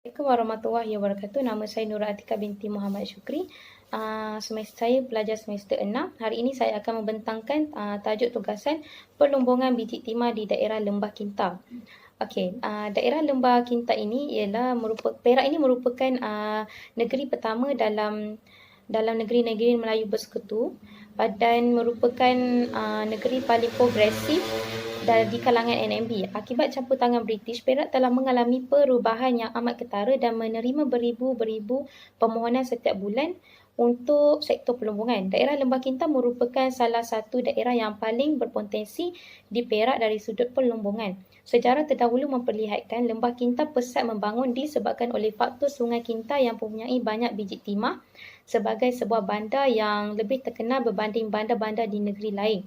Assalamualaikum warahmatullahi wabarakatuh. Nama saya Nura Atika binti Muhammad Syukri. Saya pelajar semester 6. Hari ini saya akan membentangkan tajuk tugasan perlombongan biji timah di daerah Lembah Kinta. Okey, daerah Lembah Kinta ini ialah Perak ini merupakan negeri pertama dalam negeri-negeri Melayu Bersekutu dan merupakan negeri paling progresif di kalangan NMB. Akibat campur tangan British, Perak telah mengalami perubahan yang amat ketara dan menerima beribu-beribu permohonan setiap bulan untuk sektor perlombongan. Daerah Lembah Kinta merupakan salah satu daerah yang paling berpotensi di Perak dari sudut perlombongan. Sejarah terdahulu memperlihatkan Lembah Kinta pesat membangun disebabkan oleh faktor Sungai Kinta yang mempunyai banyak biji timah sebagai sebuah bandar yang lebih terkenal berbanding bandar-bandar di negeri lain.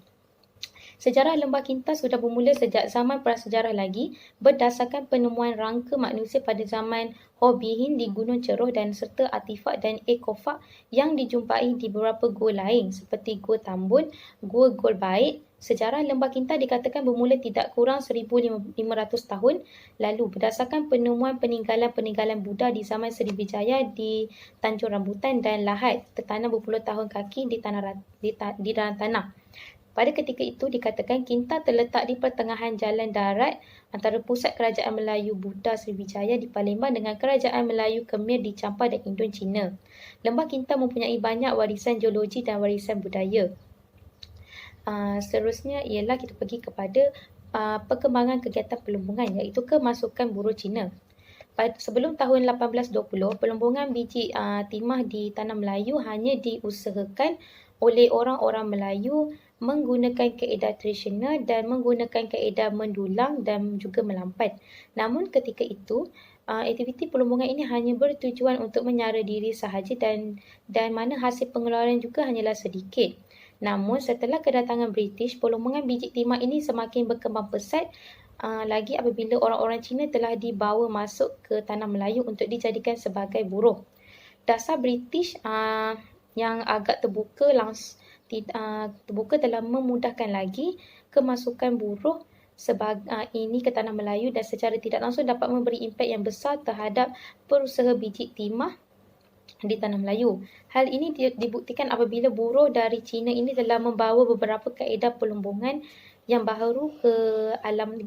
Sejarah Lembah Kinta sudah bermula sejak zaman prasejarah lagi berdasarkan penemuan rangka manusia pada zaman Horbihin di Gunung Ceroh dan serta artifak dan ekofak yang dijumpai di beberapa gua lain seperti Gua Tambun, Gua Golbait. Sejarah Lembah Kinta dikatakan bermula tidak kurang 1,500 tahun lalu berdasarkan penemuan peninggalan-peninggalan Buddha di zaman Srivijaya di Tanjung Rambutan dan lahat tertanam berpuluh tahun kaki di dalam tanah. Pada ketika itu dikatakan Kinta terletak di pertengahan jalan darat antara pusat kerajaan Melayu Buddha Srivijaya di Palembang dengan kerajaan Melayu Khmer di Champa dan Indochina. Lembah Kinta mempunyai banyak warisan geologi dan warisan budaya. Seterusnya ialah kita pergi kepada perkembangan kegiatan perlombongan iaitu kemasukan buruh Cina. Sebelum tahun 1820, perlombongan biji timah di Tanah Melayu hanya diusahakan oleh orang-orang Melayu menggunakan kaedah tradisional dan menggunakan kaedah mendulang dan juga melampat. Namun ketika itu, aktiviti perlombongan ini hanya bertujuan untuk menyara diri sahaja dan mana hasil pengeluaran juga hanyalah sedikit. Namun setelah kedatangan British, perlombongan biji timah ini semakin berkembang pesat lagi apabila orang-orang Cina telah dibawa masuk ke Tanah Melayu untuk dijadikan sebagai buruh. Dasar British yang agak terbuka telah memudahkan lagi kemasukan buruh ini ke Tanah Melayu dan secara tidak langsung dapat memberi impak yang besar terhadap perusahaan biji timah di Tanah Melayu. Hal ini dibuktikan apabila buruh dari Cina ini telah membawa beberapa kaedah perlombongan yang baharu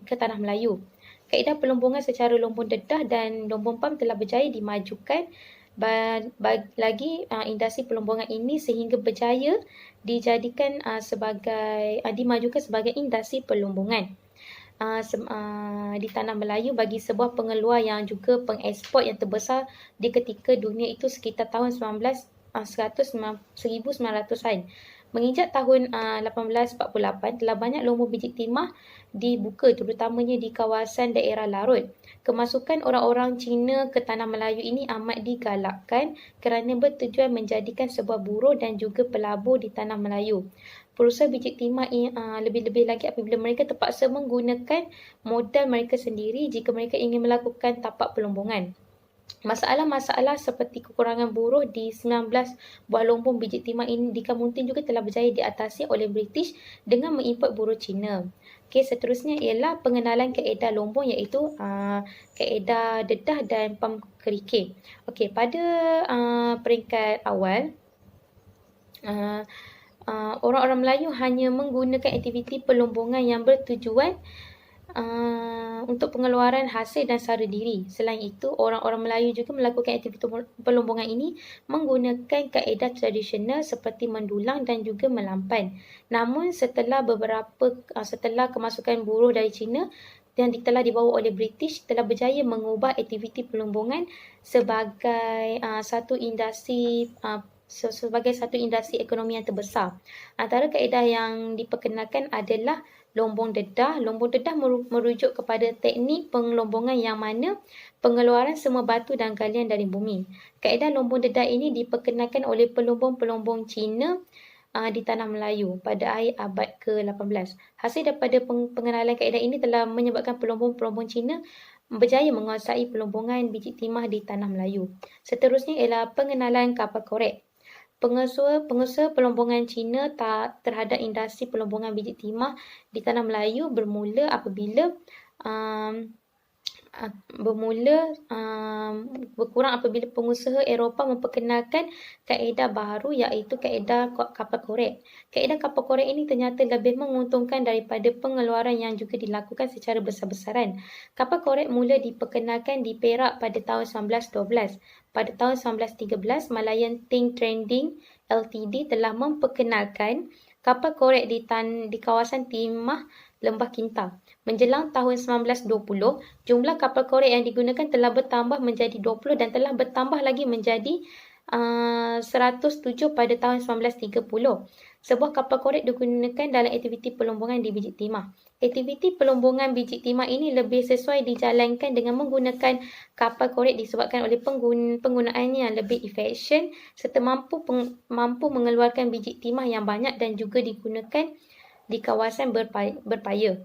ke Tanah Melayu. Kaedah perlombongan secara lombong dedah dan lombong pam telah berjaya dimajukan lagi industri perlombongan ini sehingga berjaya dimajukan sebagai industri perlombongan di Tanah Melayu bagi sebuah pengeluar yang juga pengeksport yang terbesar di ketika dunia itu sekitar tahun 1900-an. Menginjak tahun 1848, telah banyak lombong biji timah dibuka terutamanya di kawasan daerah Larut. Kemasukan orang-orang Cina ke Tanah Melayu ini amat digalakkan kerana bertujuan menjadikan sebuah buruh dan juga pelabur di Tanah Melayu. Perusahaan biji timah lebih-lebih lagi apabila mereka terpaksa menggunakan modal mereka sendiri jika mereka ingin melakukan tapak perlombongan. Masalah-masalah seperti kekurangan buruh di 19 buah lombong biji timah ini di Kamuntin juga telah berjaya diatasi oleh British dengan mengimport buruh Cina. Okey, seterusnya ialah pengenalan kaedah lombong iaitu kaedah dedah dan pam kerikil. Okey, pada peringkat awal orang-orang Melayu hanya menggunakan aktiviti perlombongan yang bertujuan untuk pengeluaran hasil dan sara diri. Selain itu, orang-orang Melayu juga melakukan aktiviti perlombongan ini menggunakan kaedah tradisional seperti mendulang dan juga melampan. Namun setelah kemasukan buruh dari Cina yang telah dibawa oleh British telah berjaya mengubah aktiviti perlombongan sebagai satu industri ekonomi yang terbesar. Antara kaedah yang diperkenalkan adalah lombong dedah. Lombong dedah merujuk kepada teknik pengelombongan yang mana pengeluaran semua batu dan galian dari bumi. Kaedah lombong dedah ini diperkenalkan oleh pelombong-pelombong Cina di Tanah Melayu pada akhir abad ke-18. Hasil daripada pengenalan kaedah ini telah menyebabkan pelombong-pelombong Cina berjaya menguasai perlombongan biji timah di Tanah Melayu. Seterusnya ialah pengenalan kapal korek. Pengusaha perlombongan Cina terhadap industri perlombongan biji timah di Tanah Melayu bermula apabila bermula berkurang apabila pengusaha Eropah memperkenalkan kaedah baru iaitu kaedah kapal korek. Kaedah kapal korek ini ternyata lebih menguntungkan daripada pengeluaran yang juga dilakukan secara besar-besaran. Kapal korek mula diperkenalkan di Perak pada tahun 1912. Pada tahun 1913, Malayan Think Trading Ltd telah memperkenalkan kapal korek di kawasan timah Lembah Kinta. Menjelang tahun 1920, jumlah kapal korek yang digunakan telah bertambah menjadi 20 dan telah bertambah lagi menjadi 107 pada tahun 1930. Sebuah kapal korek digunakan dalam aktiviti pelombongan di biji timah. Aktiviti pelombongan biji timah ini lebih sesuai dijalankan dengan menggunakan kapal korek disebabkan oleh penggunaannya yang lebih efisien serta mampu mengeluarkan biji timah yang banyak dan juga digunakan di kawasan berpaya.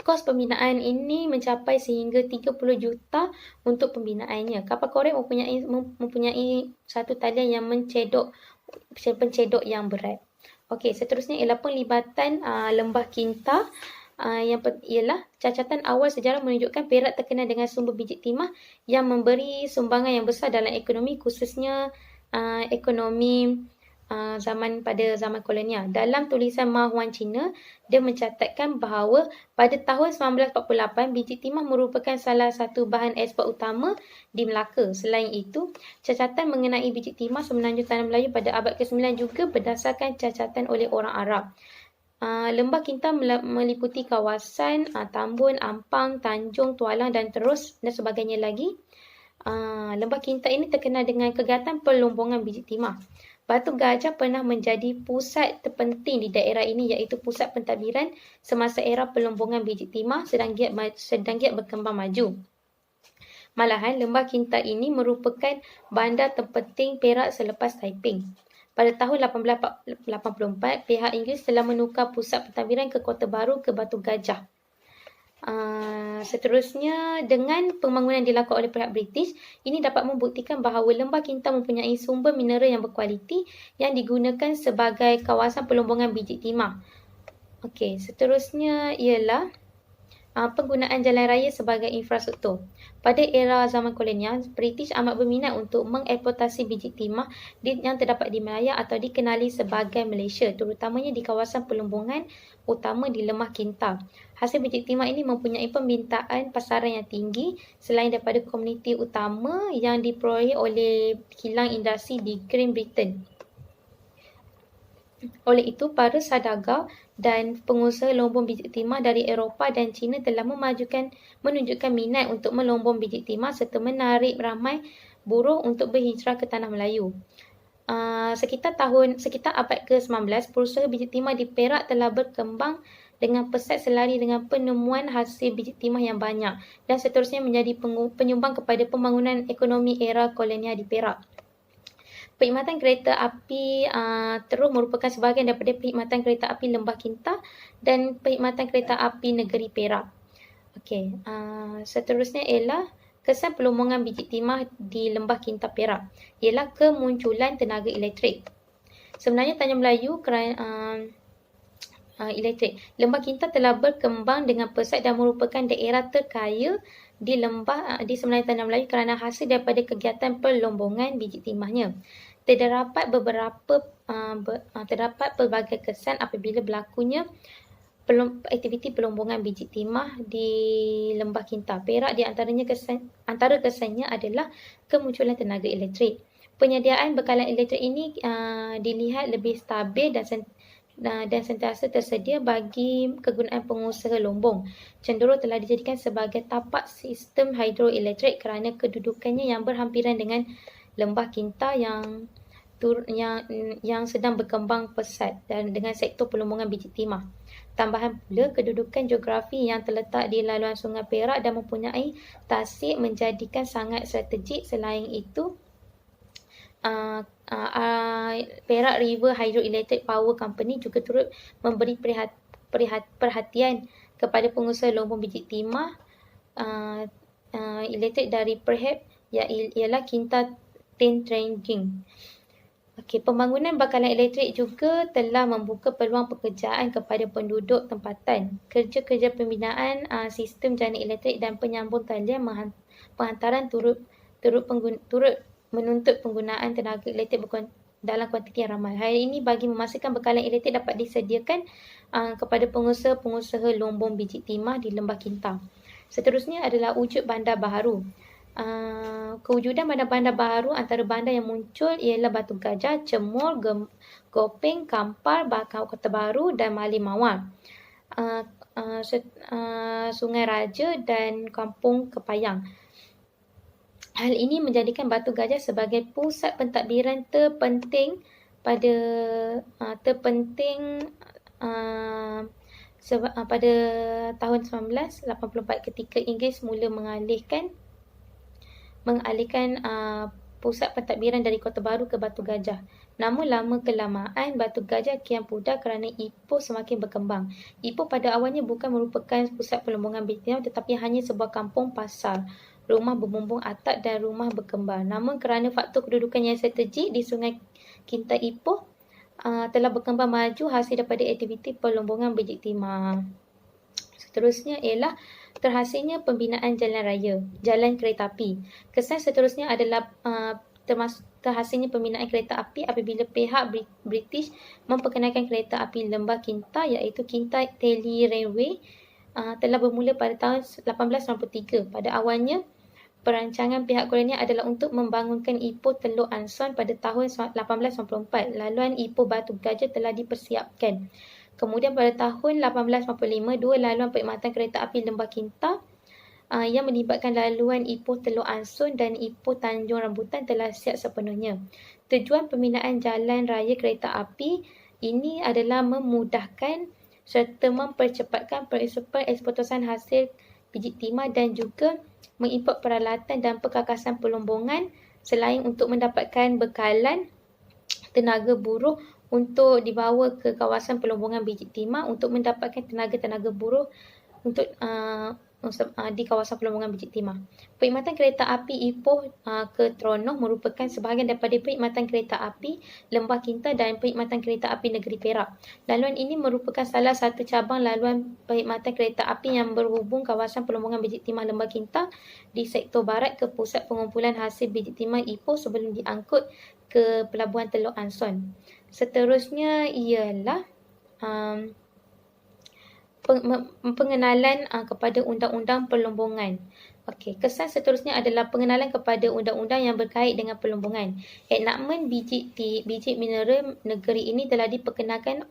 Kos pembinaan ini mencapai sehingga 30 juta untuk pembinaannya. Kapal korek mempunyai satu talian yang pencedok yang berat. Okey, seterusnya ialah penglibatan Lembah Kinta. Ialah cacatan awal sejarah menunjukkan Perak terkenal dengan sumber biji timah yang memberi sumbangan yang besar dalam ekonomi, khususnya ekonomi pada zaman kolonial. Dalam tulisan Ma Huan Cina, dia mencatatkan bahawa pada tahun 1948, biji timah merupakan salah satu bahan ekspor utama di Melaka. Selain itu, cacatan mengenai biji timah semenanjung Tanah Melayu pada abad ke-9 juga berdasarkan cacatan oleh orang Arab. Lembah Kinta meliputi kawasan Tambun, Ampang, Tanjung, Tualang dan sebagainya lagi. Lembah Kinta ini terkenal dengan kegiatan pelombongan biji timah. Batu Gajah pernah menjadi pusat terpenting di daerah ini iaitu pusat pentadbiran semasa era pelombongan biji timah sedang giat berkembang maju. Malahan, Lembah Kinta ini merupakan bandar terpenting Perak selepas Taiping. Pada tahun 1884, pihak Inggeris telah menukar pusat pentadbiran ke Kota Baru ke Batu Gajah. Seterusnya, dengan pembangunan dilakukan oleh pihak British, ini dapat membuktikan bahawa Lembah Kinta mempunyai sumber mineral yang berkualiti yang digunakan sebagai kawasan pelombongan biji timah. Okey, seterusnya ialah penggunaan jalan raya sebagai infrastruktur. Pada era zaman kolonial, British amat berminat untuk mengeksploitasi biji timah yang terdapat di Malaya atau dikenali sebagai Malaysia, terutamanya di kawasan pelombongan utama di Lembah Kinta. Hasil biji timah ini mempunyai permintaan pasaran yang tinggi selain daripada komuniti utama yang diperoleh oleh kilang industri di Great Britain. Oleh itu, para saudagar dan pengusaha lombong biji timah dari Eropah dan China telah menunjukkan minat untuk melombong biji timah serta menarik ramai buruh untuk berhijrah ke Tanah Melayu. Sekitar abad ke-19, perusahaan biji timah di Perak telah berkembang dengan pesat selari dengan penemuan hasil biji timah yang banyak dan seterusnya menjadi penyumbang kepada pembangunan ekonomi era kolonial di Perak. Perkhidmatan kereta api terus merupakan sebahagian daripada perkhidmatan kereta api Lembah Kinta dan perkhidmatan kereta api negeri Perak. Okey, seterusnya ialah kesan pelombongan biji timah di Lembah Kinta Perak ialah kemunculan tenaga elektrik. Sebenarnya Tanjung Melayu elektrik. Lembah Kinta telah berkembang dengan pesat dan merupakan daerah terkaya di semenanjung Tanjung Melayu kerana hasil daripada kegiatan pelombongan biji timahnya. Terdapat pelbagai kesan apabila berlakunya aktiviti pelombongan biji timah di Lembah Kinta Perak. Di antara kesannya adalah kemunculan tenaga elektrik. Penyediaan bekalan elektrik ini dilihat lebih stabil dan sentiasa tersedia bagi kegunaan pengusaha lombong. Cenderung telah dijadikan sebagai tapak sistem hidroelektrik kerana kedudukannya yang berhampiran dengan Lembah Kinta yang sedang berkembang pesat dan dengan sektor pelombongan biji timah. Tambahan pula, kedudukan geografi yang terletak di laluan Sungai Perak dan mempunyai tasik menjadikan sangat strategik. Selain itu, Perak River Hydroelectric Power Company juga turut memberi perhatian kepada pengusaha lombong biji timah elektrik dari Perhap ialah Kinta Tin Trading. Okey, pembangunan bakalan elektrik juga telah membuka peluang pekerjaan kepada penduduk tempatan. Kerja-kerja pembinaan sistem jalan elektrik dan penyambung talian penghantaran turut menuntut penggunaan tenaga elektrik dalam kuantiti yang ramai. Hal ini bagi memastikan bekalan elektrik dapat disediakan kepada pengusaha-pengusaha lombong biji timah di Lembah Kintang. Seterusnya adalah wujud bandar baharu. Kewujudan bandar-bandar baharu antara bandar yang muncul ialah Batu Gajah, Cemor, Gopeng, Kampar, Bakau Kota Baru dan Mali Mawar. Sungai Raja dan Kampung Kepayang. Hal ini menjadikan Batu Gajah sebagai pusat pentadbiran terpenting pada tahun 1984 ketika Inggeris mula mengalihkan pusat pentadbiran dari Kota Baru ke Batu Gajah. Namun lama kelamaan Batu Gajah kian pudar kerana Ipoh semakin berkembang. Ipoh pada awalnya bukan merupakan pusat pelombongan biji timah tetapi hanya sebuah kampung pasar, rumah berbumbung atap dan rumah berkembar. Namun kerana faktor kedudukan yang strategik di Sungai Kintai Ipoh telah berkembang maju hasil daripada aktiviti pelombongan biji timah. Seterusnya ialah terhasilnya pembinaan jalan raya, jalan kereta api. Kesan seterusnya adalah terhasilnya pembinaan kereta api apabila pihak British memperkenalkan kereta api Lembah Kintai iaitu Kintai Tele Railway telah bermula pada tahun 1893. Pada awalnya, perancangan pihak kolonial adalah untuk membangunkan Ipoh Teluk Anson pada tahun 1894. Laluan Ipoh Batu Gajah telah dipersiapkan. Kemudian pada tahun 1845, dua laluan perkhidmatan kereta api Lembah Kintai yang melibatkan laluan Ipoh Teluk Anson dan Ipoh Tanjung Rambutan telah siap sepenuhnya. Tujuan pembinaan jalan raya kereta api ini adalah memudahkan serta mempercepatkan pengeksportasi hasil biji timah dan juga mengimport peralatan dan perkakasan pelombongan selain untuk mendapatkan bekalan tenaga buruh untuk dibawa ke kawasan pelombongan biji timah untuk mendapatkan tenaga-tenaga buruh untuk di kawasan pelombongan biji timah. Perkhidmatan kereta api Ipoh ke Tronoh merupakan sebahagian daripada perkhidmatan kereta api Lembah Kintai dan perkhidmatan kereta api Negeri Perak. Laluan ini merupakan salah satu cabang laluan perkhidmatan kereta api yang berhubung kawasan pelombongan biji timah Lembah Kintai di sektor barat ke pusat pengumpulan hasil biji timah Ipoh sebelum diangkut ke Pelabuhan Teluk Anson. Seterusnya ialah pengenalan kepada undang-undang pelombongan. Okey, kesan seterusnya adalah pengenalan kepada undang-undang yang berkait dengan pelombongan. Enakmen biji mineral negeri ini telah diperkenalkan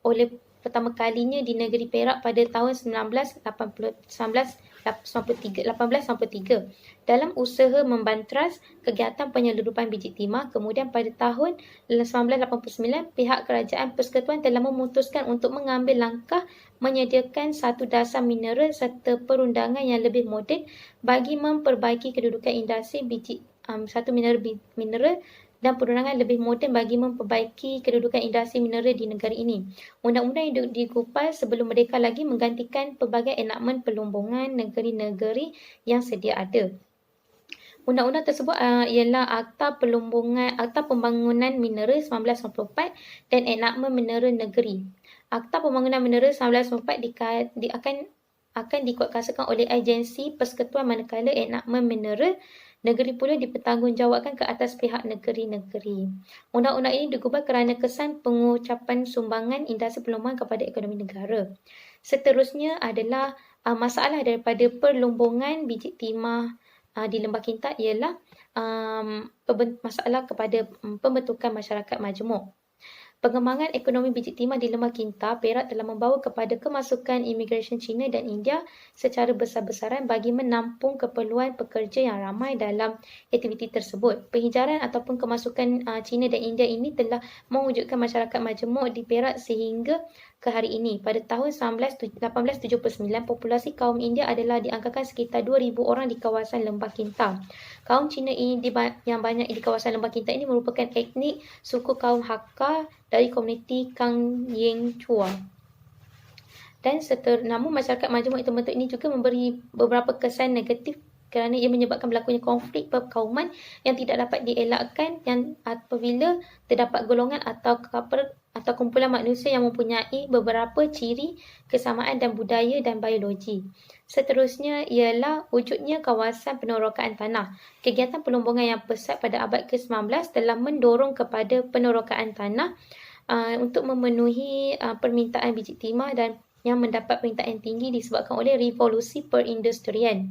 oleh pertama kalinya di negeri Perak pada tahun 1893 dalam usaha membantras kegiatan penyeludupan biji timah. Kemudian pada tahun 1989 pihak Kerajaan Persekutuan telah memutuskan untuk mengambil langkah menyediakan satu dasar mineral serta perundangan yang lebih moden bagi memperbaiki kedudukan industri biji satu mineral dan perundangan lebih moden bagi memperbaiki kedudukan industri mineral di negara ini. Undang-undang yang dikupas sebelum merdeka lagi menggantikan pelbagai enakmen pelombongan negeri-negeri yang sedia ada. Undang-undang tersebut ialah Akta Pembangunan Mineral 1994 dan Enakmen Mineral Negeri. Akta Pembangunan Mineral 1994 akan dikuatkuasakan oleh Agensi Persekutuan manakala Enakmen Mineral Negeri pula dipertanggungjawabkan ke atas pihak negeri-negeri. Undang-undang ini digubah kerana kesan pengucapan sumbangan industri pelombongan kepada ekonomi negara. Seterusnya adalah masalah daripada perlombongan biji timah di Lembah Kintai ialah masalah kepada pembentukan masyarakat majmuk. Pengembangan ekonomi biji timah di Lembah Kintai, Perak telah membawa kepada kemasukan imigresen Cina dan India secara besar-besaran bagi menampung keperluan pekerja yang ramai dalam aktiviti tersebut. Penghijauan ataupun kemasukan Cina dan India ini telah mewujudkan masyarakat majmuk di Perak sehingga ke hari ini. Pada tahun 1879, populasi kaum India adalah diangkakan sekitar 2,000 orang di kawasan Lembah Kintai. Kaum Cina ini yang banyak di kawasan Lembah Kintai ini merupakan etnik suku kaum Hakka dari komuniti Kang Yeng Chua. Dan namun masyarakat majmuk yang terbentuk ini juga memberi beberapa kesan negatif kerana ia menyebabkan berlakunya konflik perkauman yang tidak dapat dielakkan yang apabila terdapat golongan atau kumpulan manusia yang mempunyai beberapa ciri kesamaan dan budaya dan biologi. Seterusnya ialah wujudnya kawasan penerokaan tanah. Kegiatan pelombongan yang pesat pada abad ke-19 telah mendorong kepada penerokaan tanah untuk memenuhi permintaan biji timah dan yang mendapat permintaan tinggi disebabkan oleh revolusi perindustrian.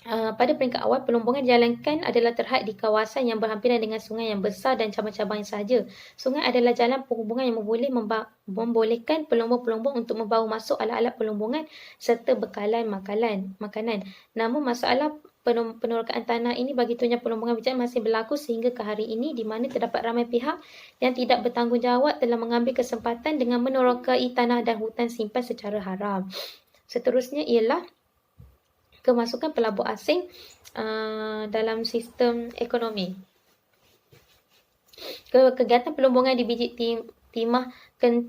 Pada peringkat awal, pelombongan dijalankan adalah terhad di kawasan yang berhampiran dengan sungai yang besar dan cabang-cabang sahaja. Sungai adalah jalan penghubungan yang membolehkan pelombong-pelombong untuk membawa masuk alat-alat pelombongan serta bekalan makanan. Namun masalah penerokaan tanah ini bagi tunjang pelombongan bijak masih berlaku sehingga ke hari ini, di mana terdapat ramai pihak yang tidak bertanggungjawab telah mengambil kesempatan dengan menerokai tanah dan hutan simpan secara haram. Seterusnya ialah kemasukan pelabur asing dalam sistem ekonomi. Kegiatan pelombongan di biji timah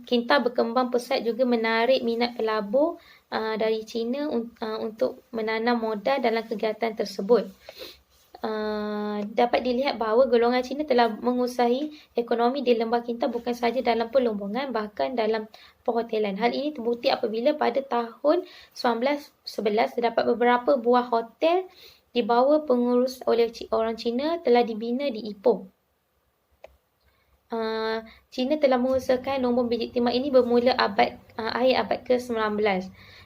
kinta berkembang pesat juga menarik minat pelabur dari China untuk menanam modal dalam kegiatan tersebut. Dapat dilihat bahawa golongan Cina telah menguasai ekonomi di Lembah Kinta bukan sahaja dalam pelombongan, bahkan dalam perhotelan. Hal ini terbukti apabila pada tahun 1911 terdapat beberapa buah hotel di bawah pengurus oleh orang Cina telah dibina di Ipoh. Cina telah mengusahakan lombong biji timah ini bermula akhir abad ke-19.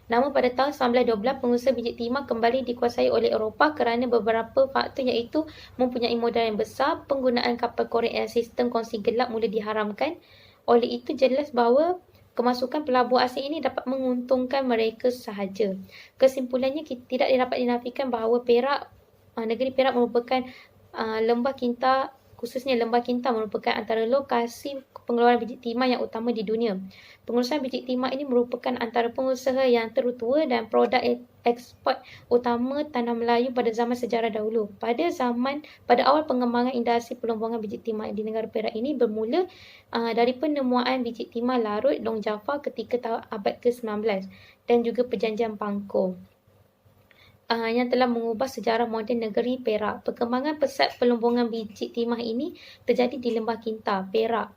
Namun pada tahun 1912, pengusaha biji timah kembali dikuasai oleh Eropah kerana beberapa faktor iaitu mempunyai modal yang besar, penggunaan kapal korek dan sistem kongsi gelap mula diharamkan. Oleh itu jelas bahawa kemasukan pelabur asing ini dapat menguntungkan mereka sahaja. Kesimpulannya, tidak dapat dinafikan bahawa negeri Perak merupakan Lembah Kinta, khususnya Lembah Kinta merupakan antara lokasi pengeluaran biji timah yang utama di dunia. Pengurusan biji timah ini merupakan antara pengusaha yang tertua dan produk ekspor utama tanah Melayu pada zaman sejarah dahulu. Pada awal pengembangan industri pelombongan biji timah di negara Perak ini bermula dari penemuan biji timah Larut Long Jafar ketika tahun abad ke-19 dan juga perjanjian Pangkor yang telah mengubah sejarah moden negeri Perak. Perkembangan pesat pelombongan biji timah ini terjadi di Lembah Kinta, Perak,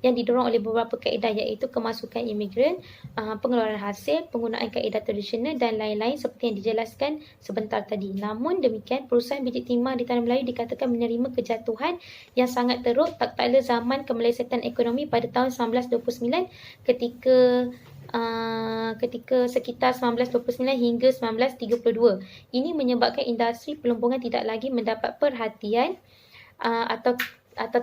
yang didorong oleh beberapa kaedah iaitu kemasukan imigran, pengeluaran hasil, penggunaan kaedah tradisional dan lain-lain seperti yang dijelaskan sebentar tadi. Namun demikian, perusahaan biji timah di tanah Melayu dikatakan menerima kejatuhan yang sangat teruk tak kala zaman kemelesetan ekonomi pada tahun 1929 ketika sekitar 1929 hingga 1932. Ini menyebabkan industri pelombongan tidak lagi mendapat perhatian atau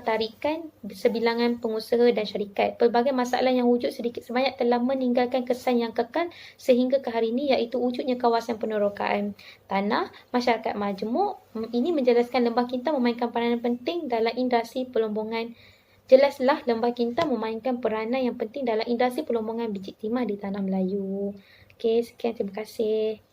tarikan sebilangan pengusaha dan syarikat. Pelbagai masalah yang wujud sedikit sebanyak telah meninggalkan kesan yang kekal sehingga ke hari ini, iaitu wujudnya kawasan penerokaan tanah, masyarakat majmuk. Ini menjelaskan Lembah Kinta memainkan peranan penting dalam industri pelombongan. Jelaslah Lembah Kinta memainkan peranan yang penting dalam industri pelombongan biji timah di tanah Melayu. Okey, sekian, terima kasih.